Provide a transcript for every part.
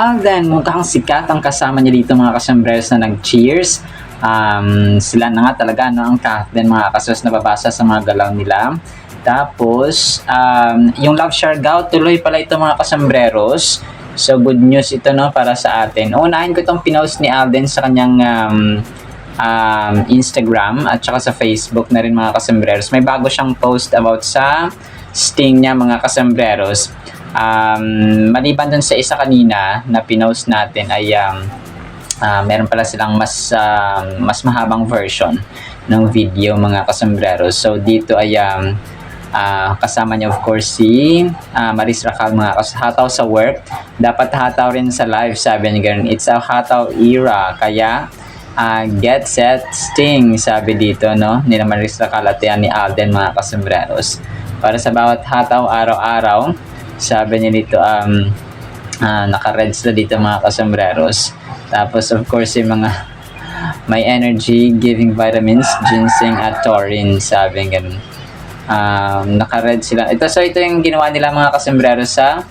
Alden, mukhang sikat ang kasama niya dito mga kasambreros na nag-cheers. Sila na nga talaga, no, ang captain mga kasos, nababasa sa mga galaw nila. Tapos, yung love Siargao, tuloy pala ito mga kasambreros. So, good news ito, no, para sa atin. Unahin ko itong pinost ni Alden sa kanyang Instagram at saka sa Facebook na rin mga kasambreros. May bago siyang post about sa sting niya mga kasambreros. Maliban dun sa isa kanina na pinost natin ay meron pala silang mas mahabang version ng video mga kasambreros. So dito ay kasama niya of course si Maris Racal mga hataw sa work. Dapat hataw rin sa live, sabi niya ganun. It's a hataw era, kaya get set sting, sabi dito, no, nila Maris Racal at yan ni Alden mga kasambreros. Para sa bawat hataw araw-araw, sabi niya dito, naka-red sila dito mga kasambreros. Tapos of course yung mga may energy giving vitamins, ginseng at taurine, sabi ganun. Naka-red sila. So ito yung ginawa nila mga kasambreros sa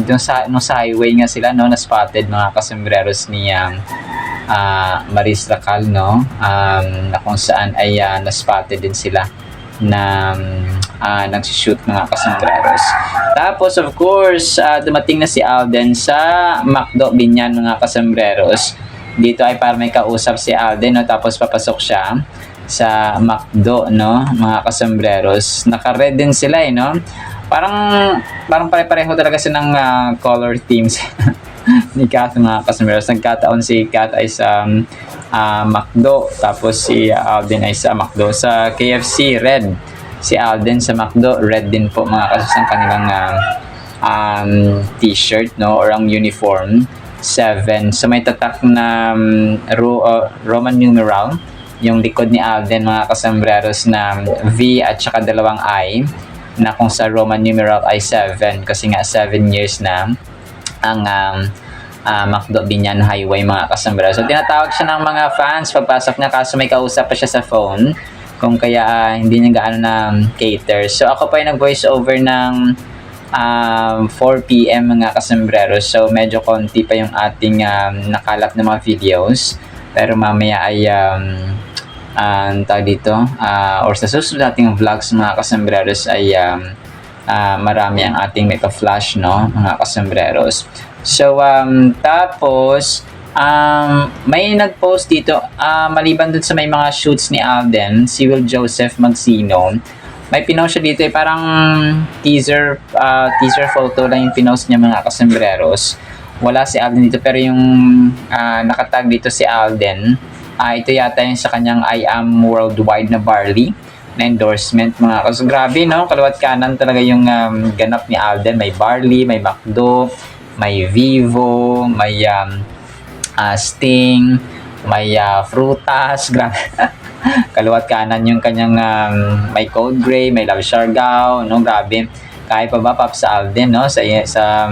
nung sa highway nga sila, no, na spotted mga kasambreros ni Maris Racal, no, na kung saan ay na-spotted din sila na nagsishoot mga kasambreros. Tapos of course, dumating na si Alden sa McDo Binyan mga kasambreros. Dito ay para may kausap si Alden, no, tapos papasok siya sa McDo, no, mga kasambreros. Naka-red din sila, no. Parang pare-pareho talaga sila ng color themes ni Kat mga kasambreros. Nagkataon si Kat ay sa McDo, tapos si Alden ay sa McDo. Sa KFC, red. Si Alden sa McDo, red din po mga kasos ang kanilang t-shirt, no, or ang uniform. 7. So may tatak na Roman numeral yung likod ni Alden mga kasambreros na V at saka dalawang I, na kung sa Roman numeral ay 7 kasi nga 7 years na ang McDo Binyan Highway mga kasambreros. So tinatawag siya ng mga fans pagpasok niya, kaso may kausap pa siya sa phone, kung kaya hindi niya gaano na cater. So ako pa yung nag-voice over ng 4 PM mga kasambreros. So medyo konti pa yung ating nakalap na mga videos. Pero mamaya ay tawag dito, or sa susunod nating vlogs mga kasambreros ay marami ang ating may pa-flash, no, mga kasambreros. So tapos may nag-post dito, maliban dun sa may mga shoots ni Alden, si Will Joseph Magsino, may pinost siya dito, parang teaser photo lang yung pinost niya mga kasambreros. Wala si Alden dito, pero yung nakatag dito si Alden, ito yata yung sa kanyang I Am Worldwide na barley na endorsement mga kasambreros. Grabe, no, kaliwat kanan talaga yung ganap ni Alden. May barley, may McDo, may Vivo, may Sting, may frutas, grabe. Kaliwat kanan yung kanyang may Cold Gray, may Love Siargao, no, grabe. Kaya pa ba Pops Alden, no, sa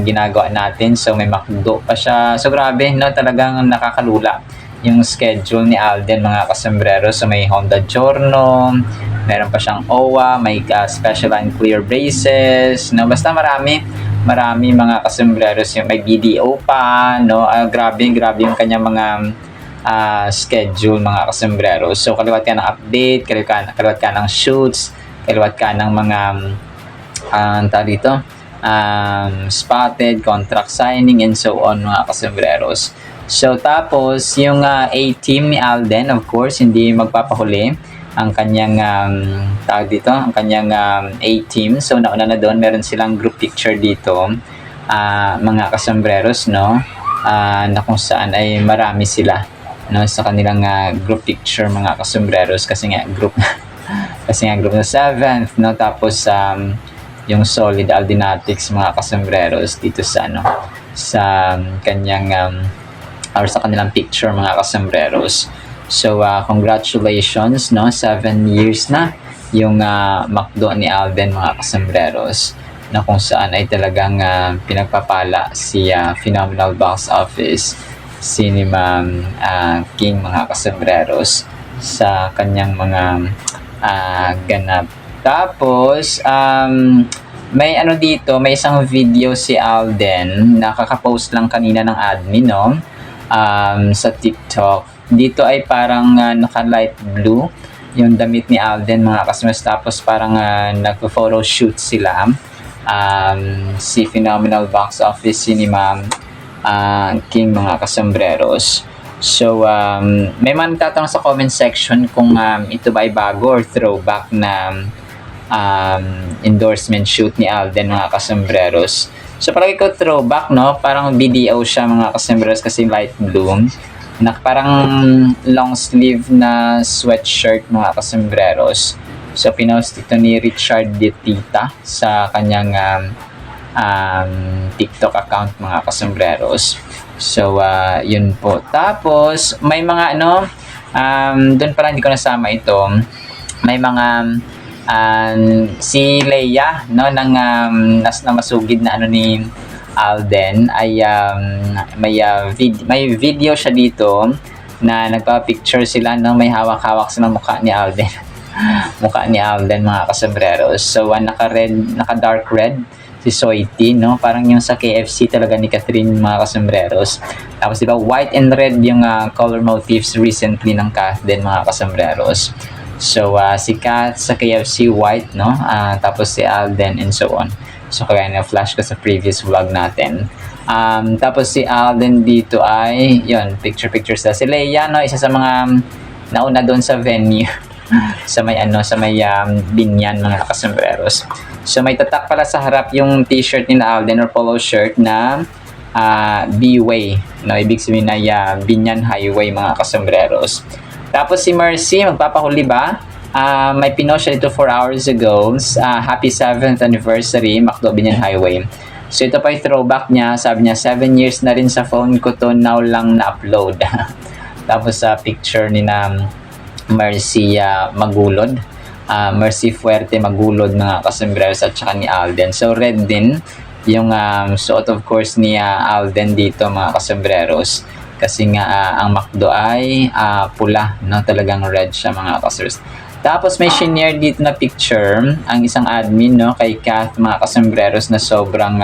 ginagawa natin. So may McDo pa siya. So grabe, no, talagang nakakalula yung schedule ni Alden mga kasambreros. So may Honda Giorno, meron pa siyang OWA, may special and clear braces, no, basta marami mga kasambreros, yung may BDO pa, no. Grabe yung kanya mga schedule mga kasambreros. So kaliwat ka ng update, kaliwat ka ng shoots, kaliwat ka ng mga dito, spotted, contract signing, and so on mga kasambreros. So tapos yung A-team ni Alden, of course hindi magpapahuli ang kanyang ang kanyang A-team. So nauna na doon, meron silang group picture dito mga kasambreros, no, na kung saan ay marami sila, no, sa kanilang group picture mga kasambreros, kasi nga group na 7th, no. Tapos yung Solid Aldinatics mga kasambreros dito sa sa kanyang or sa kanilang picture mga kasambreros. So congratulations, no, 7 years na yung McDo ni Alden mga kasambreros, na kung saan ay talagang pinagpapala si Phenomenal Box Office Cinema King mga kasambreros sa kanyang mga ganap. Tapos may ano dito, may isang video si Alden, nakaka-post lang kanina ng admin, no? Sa TikTok. Dito ay parang naka-light blue yung damit ni Alden, mga customers. Tapos parang nagpo-photo shoot sila. Si Phenomenal Box Office Cinema King, mga kasombreros. So, may mga nagtatanong sa comment section kung ito ba ay bago or throwback na endorsement shoot ni Alden, mga kasombreros. So, palagi ko throwback, no? Parang BDO siya, mga kasombreros, kasi light blue. Parang long sleeve na sweatshirt, mga kasombreros. So, pinost ito ni Richard Detita sa kanyang TikTok account, mga kasombreros. So, yun po. Tapos, may mga doon pala hindi ko nasama ito. May mga si Leia, no, ng na masugid na ni Alden ay may video siya dito na nagpa-picture sila, no, may hawak-hawak sa mukha ni Alden. Mukha ni Alden, mga kasombreros. So, naka-dark red si Soiti, no? Parang yung sa KFC talaga ni Catherine, mga kasombreros. Tapos, diba, white and red yung color motifs recently ng Kath din, mga kasombreros. So, si Kath sa KFC, white, no? Tapos si Alden and so on. So, kaya na-flash ko sa previous vlog natin. Tapos si Alden dito ay, yun, picture sa si Leia, no? Isa sa mga nauna doon sa venue. sa may binyan, mga kasombreros. So, may tatak pala sa harap yung t-shirt ni Alden or polo shirt na B-Way. No? Ibig sabihin na Binyan Highway, mga kasombreros. Tapos si Mercy, magpapahuli ba? May pinost siya dito 4 hours ago. Happy 7th anniversary, Macdo Binyan Highway. So, ito pa yung throwback niya. Sabi niya, 7 years na rin sa phone ko to, now lang na-upload. Tapos sa picture ni Mercy Magulod. Mercy Fuerte Magulod, mga kasombreros, at saka ni Alden. So, red din yung suot, of course, ni Alden dito, mga kasombreros. Kasi nga, ang Macdo ay pula, no? Talagang red siya, mga kasombreros. Tapos, may shinare dito na picture ang isang admin, no? Kay Kath, mga kasombreros, na sobrang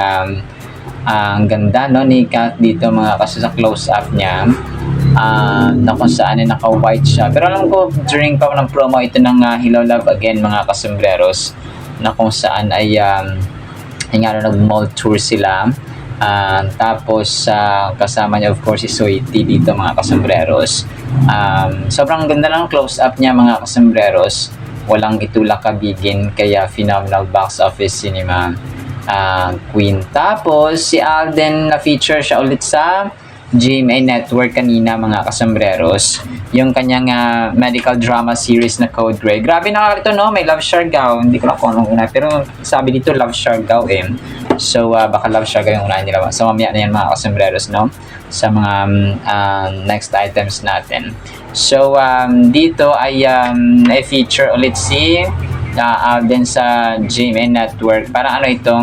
ang ganda, no, ni Kath dito, mga kasombreros, sa close-up niya. Na kung saan ay naka-white siya. Pero alam ko, during pa ng promo ito ng Hello Love Again, mga kasombreros, na kung saan ay nag-mall tour sila. Tapos, kasama niya, of course, si Soiti dito, mga kasombreros. Sobrang ganda lang close-up niya, mga kasombreros. Walang itulak kabigin, kaya Phenomenal Box Office Cinema Queen. Tapos, si Alden, na-feature siya ulit sa GMA Network kanina, mga kasombreros. Yung kanyang medical drama series na Code Grey. Grabe na ito, no? May Love Siargao. Hindi ko na kung anong una. Pero sabi dito, Love Siargao eh. So, baka Love Siargao yung unahin nila. So, mamaya na yan, mga kasombreros, no? Sa mga next items natin. So, dito ay feature ulit si Alden sa GMA Network. Parang ano ito?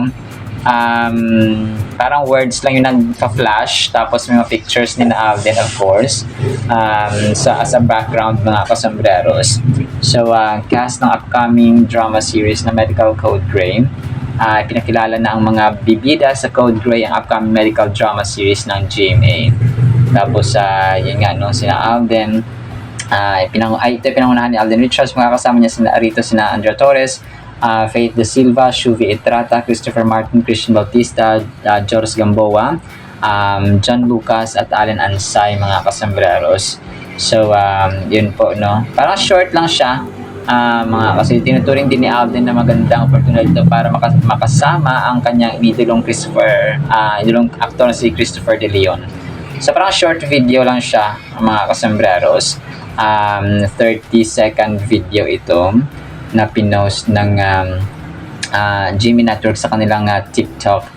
Parang words lang yung nagpa-flash, tapos may mga pictures ni Alden, of course, as a background, mga kasombreros. So, cast ng upcoming drama series na Medical Code Grey. Pinakilala na ang mga bibida sa Code Grey, ang upcoming medical drama series ng GMA. Tapos, yun nga, no, sina Alden, ito pinangunahan ni Alden Richards, mga kasama niya sina Arito, sina Andrea Torres, Faith De Silva, Shuvi Etrata, Christopher Martin, Christian Bautista, Joris Gamboa, John Lucas, at Allen Ansay, mga kasombreros. So, yun po, no? Parang short lang siya, kasi tinuturing din ni Alden na magandang opportunity ito para makasama ang kanyang idolong idolong actor na si Christopher De Leon. So, parang short video lang siya, mga kasombreros. 30-second video ito na pinost ng GMA Network sa kanilang TikTok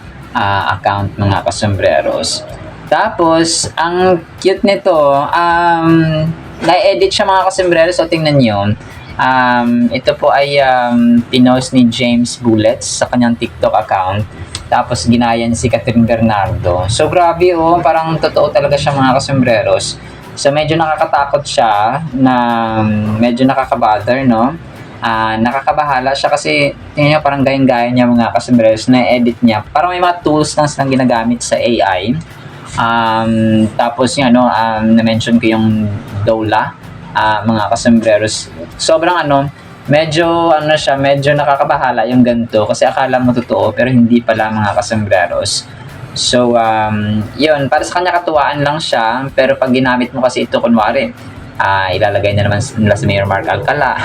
account, mga kasombreros. Tapos, ang cute nito, na-edit siya, mga kasombreros. So, tingnan nyo. Ito po ay pinost ni James Bullets sa kanyang TikTok account. Tapos, ginayan si Catherine Bernardo. So, grabe, oh. Parang totoo talaga siya, mga kasombreros. So, medyo nakakatakot siya, na medyo nakakabother, no? nakakabahala siya kasi tingnan niyo parang gayang-gaya niya mga kasembreros na edit niya. Parang may mga tools lang silang ginagamit sa AI. Tapos yung na-mention ko yung Dola, mga kasembreros. Sobrang medyo medyo nakakabahala yung ganito kasi akala mo totoo pero hindi pala mga kasembreros. So, yun, para sa kanya katuwaan lang siya, pero pag ginamit mo kasi ito, kunwari, ilalagay na naman nila si Mayor Mark Alcala.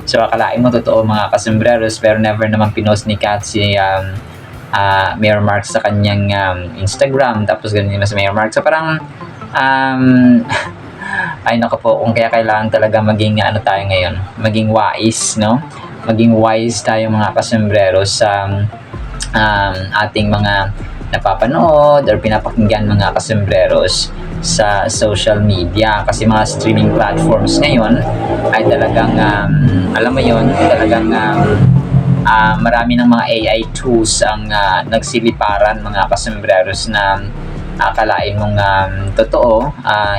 So, akalain mo totoo mga kasembreros, pero never naman pinost ni Kat si Mayor Mark sa kanyang Instagram, tapos ganun naman si Mayor Mark. So, parang, ay nako po, kung kaya kailangan talaga maging tayo ngayon, maging wise, no? Maging wise tayo mga kasembreros sa ating mga napapanood or pinapakinggan mga kasembreros sa social media, kasi mga streaming platforms ngayon ay talagang alam mo yon, talagang marami ng mga AI tools ang nagsiliparan mga kasembreros na akalain mong totoo,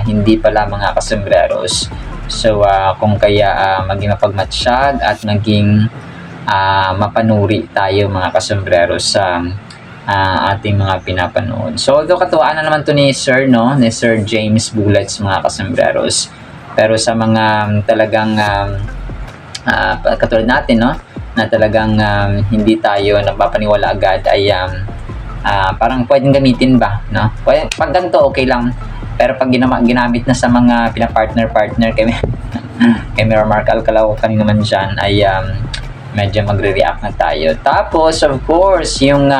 hindi pala mga kasembreros. So kung kaya maging mapagmatsyag at maging mapanuri tayo mga kasembreros sa ating mga pinapanood. So, although katuwaan na naman to ni Sir, no? Ni Sir James Bullets, mga kasembreros. Pero sa mga talagang katulad natin, no? Na talagang hindi tayo nagpapaniwala agad ay parang pwedeng gamitin ba, no? Pag ganito, okay lang. Pero pag ginamit na sa mga pinapartner kay Mayor Mark Alcala o kanino man dyan, ay medyo magre-react na tayo. Tapos, of course, yung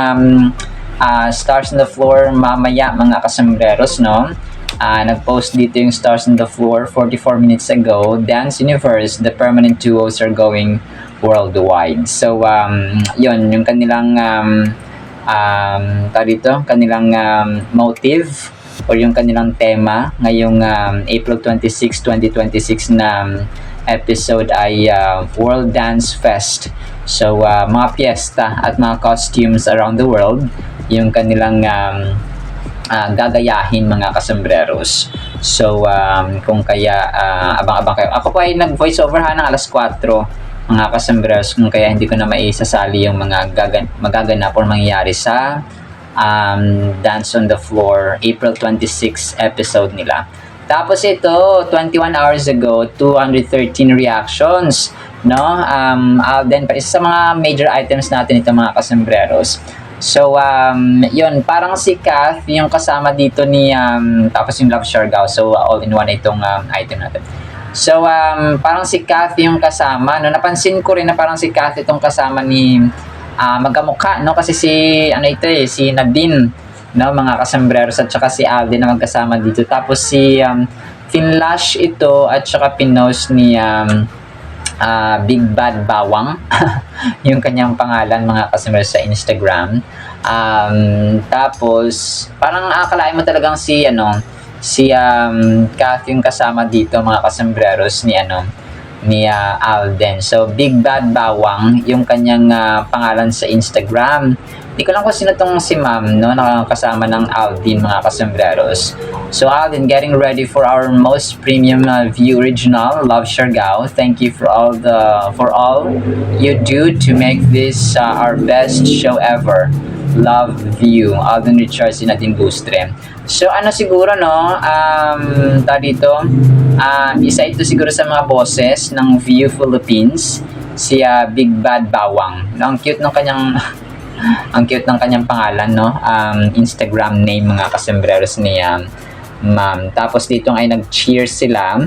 Stars on the Floor mamaya mga kasembreros, no? Nag-post dito yung Stars on the Floor 44 minutes ago. Dance Universe, the permanent duos are going worldwide. So, yun, yung kanilang kanilang motive or yung kanilang tema ngayong April 26, 2026 na episode ay World Dance Fest. So, mga piyesta at mga costumes around the world, yung kanilang gagayahin mga kasembreros. So, kung kaya abang-abang kayo. Ako po ay nag-voice over ng alas 4 mga kasembreros, kung kaya hindi ko na maisasali yung mga magaganap or mangyayari sa Dance on the Floor April 26 episode nila. Tapos ito, 21 hours ago, 213 reactions, no? Then, isa sa mga major items natin ito mga kasembreros. So, yun, parang si Kath, yung kasama dito ni, tapos yung Love Siargao. So, all-in-one itong item natin. So, parang si Kath yung kasama, no? Napansin ko rin na parang si Kath itong kasama ni magkamukha, no? Kasi si Nadine, no, mga kasembreros, at saka si Alden na magkasama dito. Tapos si Finlash ito at saka pinost ni Big Bad Bawang yung kanyang pangalan mga kasembreros sa Instagram. Tapos parang akalain mo talagang si Kath yung kasama dito mga kasembreros ni Alden. So, Big Bad Bawang, yung kanyang pangalan sa Instagram. Hindi ko lang kung sino tong si Ma'am, no, nakakasama ng Alden, mga kasembreros. So, Alden, getting ready for our most premium view original, Love Siargao. Thank you for all you do to make this our best show ever. Love View, Alden Richards, and Nadine Bustre. So, siguro, no, isa ito siguro sa mga bosses ng View Philippines, si Big Bad Bawang. No, ang cute ng kanyang ang cute ng kanyang pangalan, no? Instagram name mga kasembreros ni Ma'am. Tapos dito ay nag-cheers sila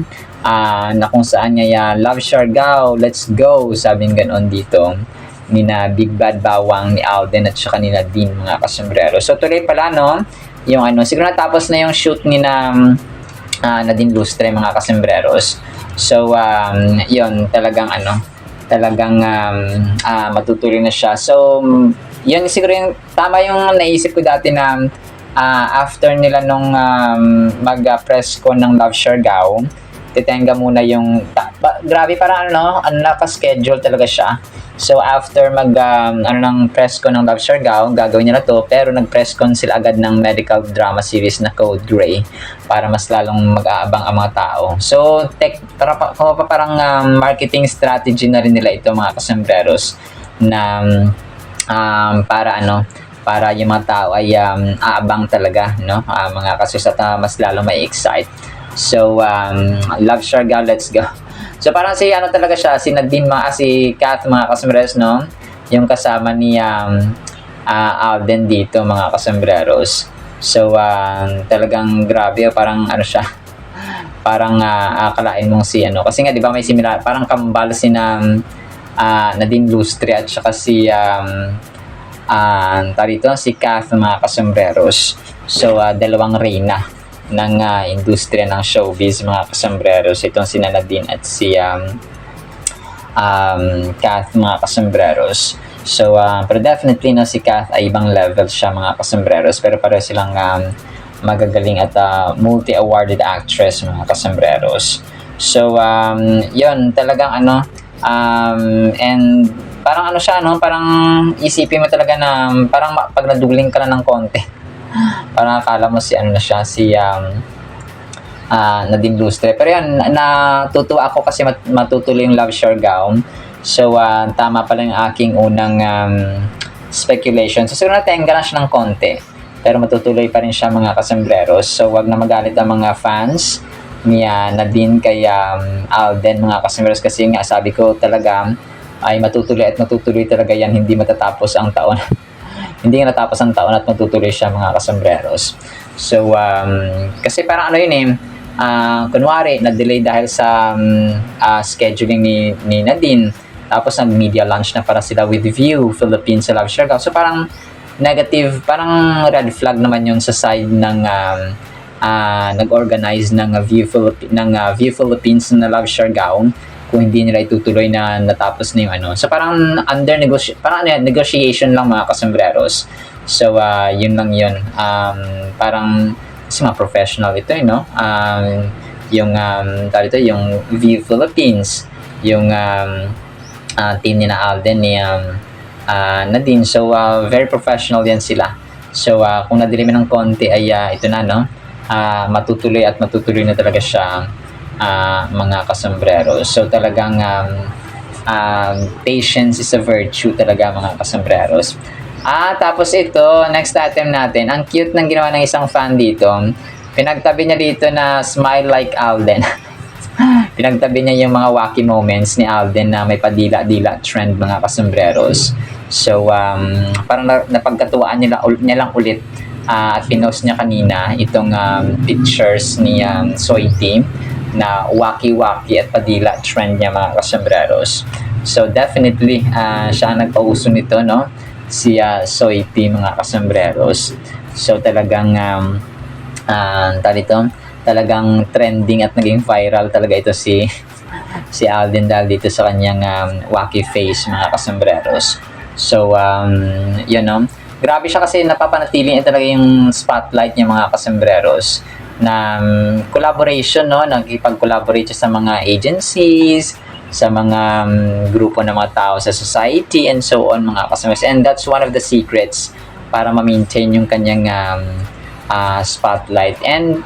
na kung saan niya Love Siargao, let's go, sabing ganon dito ni na Big Bad Bawang, ni Alden at saka ni Nadine mga kasembreros. So tuloy pala, no? Yung siguro natapos na yung shoot ni Nadine Lustre mga kasembreros. So yun, talagang matutuloy na siya. So yun siguro yung tama yung naisip ko dati na after nila nung mag-press ko ng Love Siargao, titenga muna yung, grabe parang ano, naka-schedule talaga siya. So after ng press con ng Love Siargao, gagawin nila to, pero nag-press con sila agad ng medical drama series na Code Grey para mas lalong mag-aabang ang mga tao. So parang marketing strategy na rin nila ito mga kasambreros na para yung mga tao ay aabang talaga, no? Mga kasus at mas lalong may excite. So Love Siargao, let's go. So parang si talaga siya, si Nadine si Kath mga kasambreros, no? Yung kasama ni Alden dito mga kasambreros. So talagang grabe, parang siya. Parang akalain mong si kasi nga 'di ba may similar, parang kambal si Nadine Lustre at saka si si Kath mga kasambreros. So dalawang reyna ng industriya ng showbiz mga kasambreros, itong si Nadine at si Kath mga kasambreros. So pero definitely si Kath ay ibang level siya mga kasambreros, pero pareho silang magagaling at multi-awarded actress mga kasambreros. So yun talagang and parang siya, parang isipin mo talaga na parang pag naduling ka na ng konti, parang akala mo si Nadine Lustre. Pero yan, natutuwa ako kasi matutuloy yung Love Siargao. So tama pala yung aking unang speculation. So siguro natenga lang siya ng konti, pero matutuloy pa rin siya mga kasambreros. So wag na magalit ang mga fans ni Nadine kay Alden mga kasambreros, kasi nga sabi ko talaga ay matutuloy at matutuloy talaga yan, hindi matatapos ang taon. Hindi nga natapos ang taon at matutuloy siya mga kasambreros. So kasi parang kunwari na-delay dahil sa scheduling ni Nadine, tapos nag-media launch na para sila with View Philippines sa Love Siargao. So parang negative, parang red flag naman yun sa side ng nag-organize ng View Philippines na Love Siargao kung hindi nila itutuloy na natapos na yung So parang negotiation lang mga kasambreros. So yun lang yun. Parang kasi mga professional ito, yung yung View Philippines, yung team ni Alden ni Nadine. So very professional yan sila. So kung nadili ng konti ay ito na, matutuloy at matutuloy na talaga siya mga kasambreros. So talagang patience is a virtue talaga mga kasambreros. Tapos ito, next item natin. Ang cute ng ginawa ng isang fan dito. Pinagtabi niya dito na smile like Alden. Pinagtabi niya yung mga wacky moments ni Alden na may padila-dila trend mga kasambreros. So parang napagkatuwaan niya lang ulit at pinost niya kanina itong pictures ni Soy Team na wacky-wacky at padila trend niya mga kasambreros. So definitely siya nagpauso nito, no? Si Soy Team mga kasambreros. So talagang talagang trending at naging viral talaga ito si Alden dahil dito sa kanyang wacky face mga kasambreros. So yun, no? Grabe siya kasi napapanatili niya talaga yung spotlight niya mga kasambreros na collaboration, no? Nagkipag-collaborate siya sa mga agencies, sa mga grupo ng mga tao sa society and so on mga kasambreros. And that's one of the secrets para ma-maintain yung kanyang spotlight. And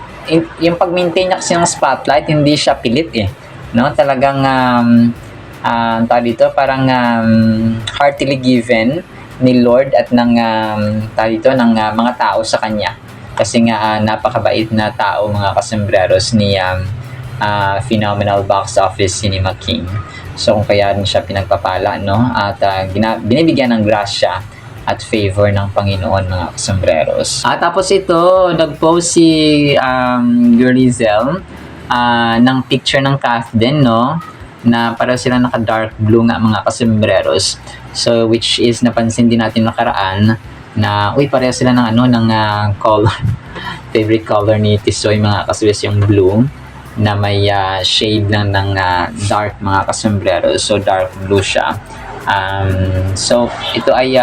yung pag-maintain niya kasi ng spotlight, hindi siya pilit no? Talagang parang heartily given ni Lord at ng ng mga tao sa kanya. Kasi nga napakabait na tao mga kasambreros ni phenomenal box office cinema king. So kung kaya rin siya pinagpapala, no? At binibigyan ng grasya at favor ng Panginoon mga kasambreros. Tapos ito, nag-post si Gurizel ng picture ng Kath din, no? Na para sila naka-dark blue nga mga kasambreros. So which is napansin din natin nakaraan na pareho sila ng color. Favorite color ni Tisoy mga kasambreros yung blue na may shade lang ng dark mga kasambreros. So dark blue siya. So ito ay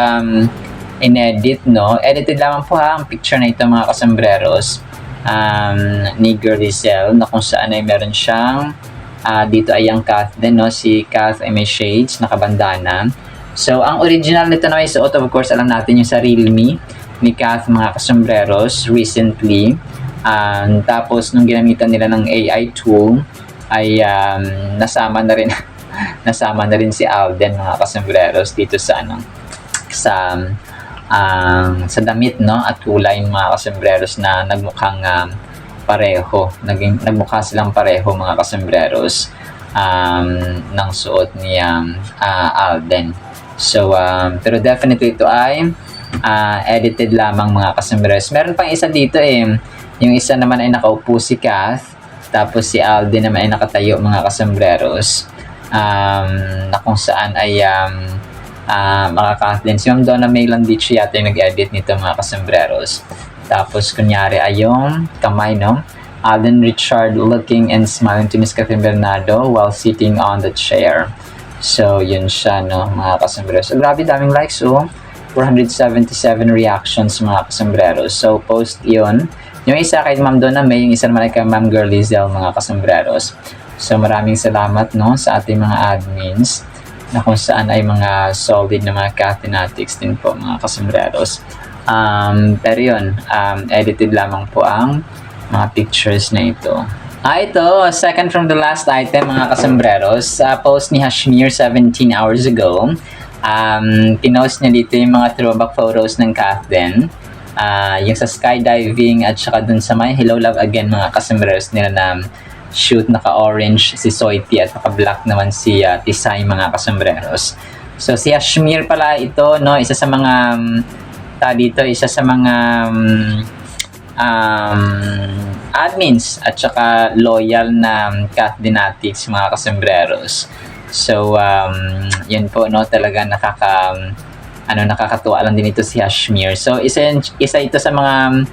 inedit, no? Edited lamang po ang picture na ito mga kasambreros. ni Girly Zell, na kung saan ay meron siyang dito ay ang Kath din, no? Si Kath ay may shades, nakabandana. So, ang original nito na may suot, of course, alam natin yung sa Realme ni Kath, mga kasombreros, recently. Tapos, nung ginamitan nila ng AI tool, ay nasama na rin nasama na rin si Alden, mga kasombreros, dito sa sa damit, no, at kulay, mga kasombreros, na nagmukhang pareho, nagmukha silang pareho, mga kasombreros, ng suot ni Alden. So pero definitely ito ay edited lamang, mga kasombreros. Meron pang isa dito yung isa naman ay nakaupo si Kath, tapos si Alden naman ay nakatayo, mga kasombreros, na kung saan ay mga Kathleen. Si Ma'am Donna May Landicho yata yung nag-edit nito, mga kasombreros. Tapos, kunyari ay yung kamay, no? Alden Richard looking and smiling to Miss Catherine Bernardo while sitting on the chair. So, yun siya, no, mga kasombreros. So, grabe, daming likes, 477 reactions, mga kasombreros. So, post yun. Yung isa kay Ma'am Donna May, yung isa naman ay kay Ma'am Girly Zell, mga kasombreros. So, maraming salamat, no, sa ating mga admins, na kung saan ay mga solid na mga Cathenatics din po, mga kasombreros. Pero yun, edited lamang po ang mga pictures na ito. Ito, second from the last item, mga kasombreros. Post ni Hashmir 17 hours ago. Pinost niya dito yung mga throwback photos ng Kath din. Yung sa skydiving at saka dun sa may Hello Love Again, mga kasombreros nila na shoot, naka-orange si Soiti at naka-black naman si Tisay, mga kasombreros. So si Hashmir pala ito, no, isa sa mga admins at saka loyal na Cathenatics, mga kasombreros. So yun po, no, talaga nakakatuwa lang din ito si Hashmir. So isa ito sa mga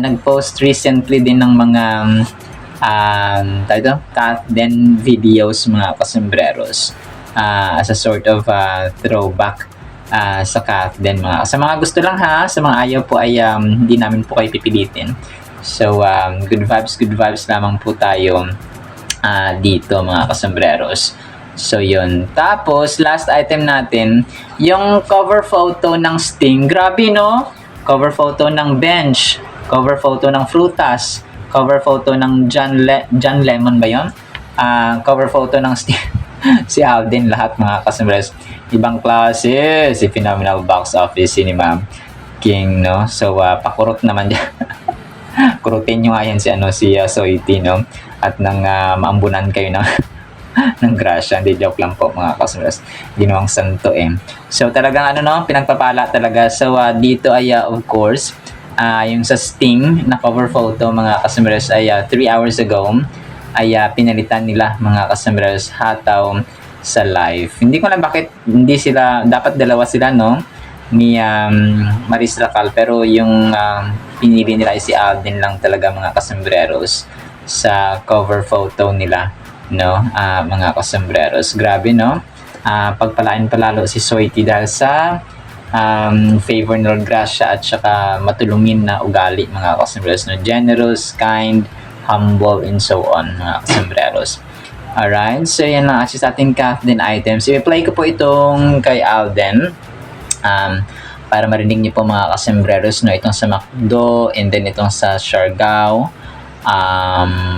nag-post recently din ng mga Kath din videos, mga kasombreros, as a sort of throwback sa Kath din, sa mga gusto lang, sa mga ayaw po ay hindi namin po kayo pipilitin. So good vibes lamang po tayo dito, mga kasombreros. So yun, tapos last item natin, yung cover photo ng Sting. Grabe, no? Cover photo ng Bench, cover photo ng Frutas, cover photo ng John Lemon ba yun? Cover photo ng si Alden, lahat, mga kasombreros. Ibang klase, si Phenomenal Box Office Cinema King, no? So, pakurot naman dyan. Kurutin nyo nga yan si Soiti, no? At nang maambunan kayo ng grasya. Hindi, joke lang po, mga kasombreros. Ginawang santo, So, talagang pinagpapala talaga. So, dito ay, of course, yung sa Sting na cover photo, mga kasombreros, ay 3 hours ago ay pinalitan nila, mga kasombreros, hataw sa live. Hindi ko lang bakit hindi sila, dapat dalawa sila, no, ni Maris Racal, pero yung pinili nila ay si Alden lang talaga, mga kasombreros, sa cover photo nila, no, mga kasombreros. Grabe, no? Pagpalain palalo si Soiti dahil sa favor ni Lord Gracia at saka matulungin na ugali, mga kasombreros, no? Generous, kind, humble, and so on, mga kasombreros. Alright, so yan lang actually sa ating Kath din items. I-play ko po itong kay Alden para marinig niyo po, mga kasombreros, no? Itong sa McDo and then itong sa Siargao.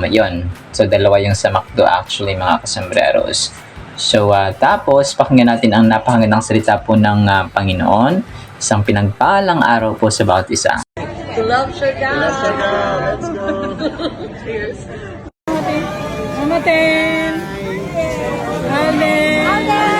Yun, so dalawa yung sa McDo actually, mga kasombreros. So, tapos, pakinggan natin ang napakagandang salita po ng Panginoon. Isang pinagpalang araw po sa bawat isa. To love Siargao! Let's go! Cheers! Amaten! Alden! Alden!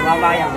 Mamayang.